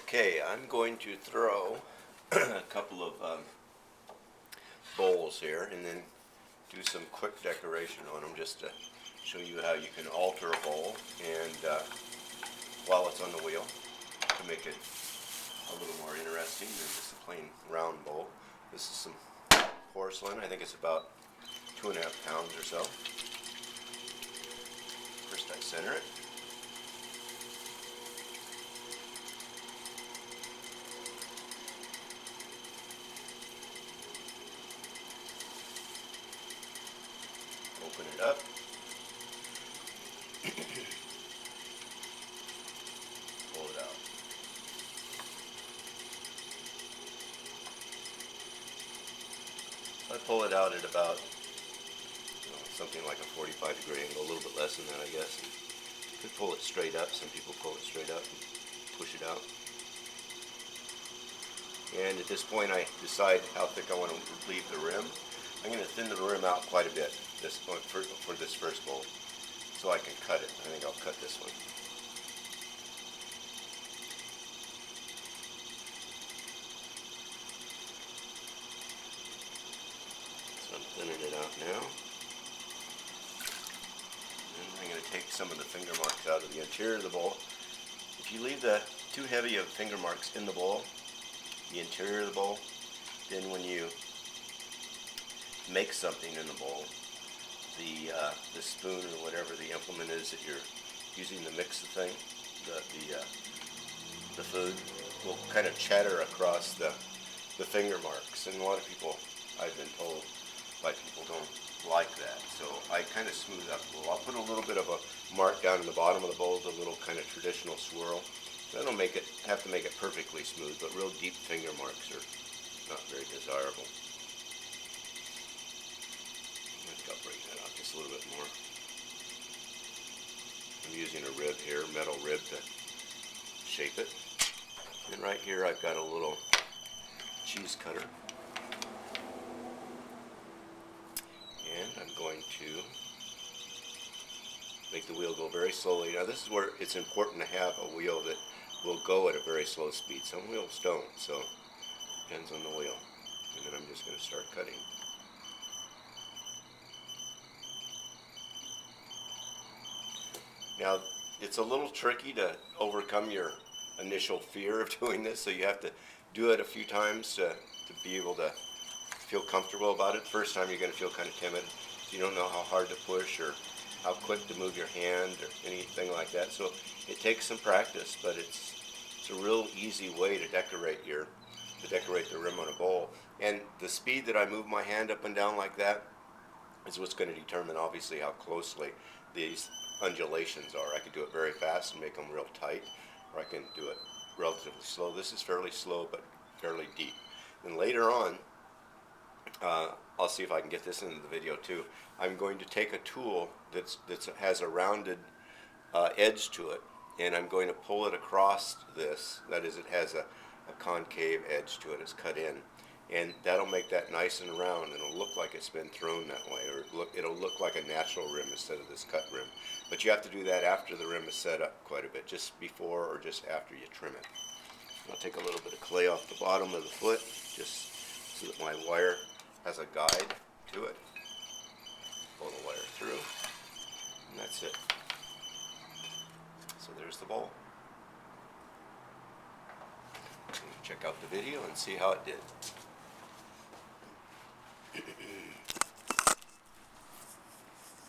Okay, I'm going to throw a couple of bowls here and then do some quick decoration on them just to show you how you can alter a bowl and while it's on the wheel to make it a little more interesting than just a plain round bowl. This is some porcelain. I think it's about 2.5 pounds or so. First I center it. Open it up. Pull it out. I pull it out at about something like a 45-degree angle, a little bit less than that, I guess. You could pull it straight up. Some people pull it straight up and push it out. And at this point, I decide how thick I want to leave the rim. I'm going to thin the rim out quite a bit for this first bowl, so I can cut it. I think I'll cut this one. So I'm thinning it out now. And I'm going to take some of the finger marks out of the interior of the bowl. If you leave too heavy of finger marks in the bowl, the interior of the bowl, then when you make something in the bowl, the spoon or whatever the implement is that you're using to mix the thing, the food, will kind of chatter across the finger marks. And a lot of people, I've been told by people, don't like that. So I kind of smooth up the bowl. I'll put a little bit of a mark down in the bottom of the bowl, a little kind of traditional swirl. I don't have to make it perfectly smooth, but real deep finger marks are not very desirable. I think I'll bring that out just a little bit more. I'm using a rib here, metal rib, to shape it. And right here I've got a little cheese cutter. And I'm going to make the wheel go very slowly. Now this is where it's important to have a wheel that will go at a very slow speed. Some wheels don't, so it depends on the wheel. And then I'm just going to start cutting. Now it's a little tricky to overcome your initial fear of doing this, so you have to do it a few times to be able to feel comfortable about it. First time you're going to feel kind of timid. You don't know how hard to push or how quick to move your hand or anything like that. So it takes some practice, but it's a real easy way to decorate the rim on a bowl. And the speed that I move my hand up and down like that is what's going to determine obviously how closely these undulations are. I could do it very fast and make them real tight, or I can do it relatively slow. This is fairly slow but fairly deep. And later on, I'll see if I can get this into the video too. I'm going to take a tool that has a rounded edge to it, and I'm going to pull it across this. That is, it has a concave edge to it. It's cut in, and that'll make that nice and round, and it'll look like it's been thrown that way, or it'll look like a natural rim instead of this cut rim. But you have to do that after the rim is set up quite a bit, just before or just after you trim it. I'll take a little bit of clay off the bottom of the foot, just so that my wire has a guide to it. Pull the wire through, and that's it. So there's the bowl. Check out the video and see how it did.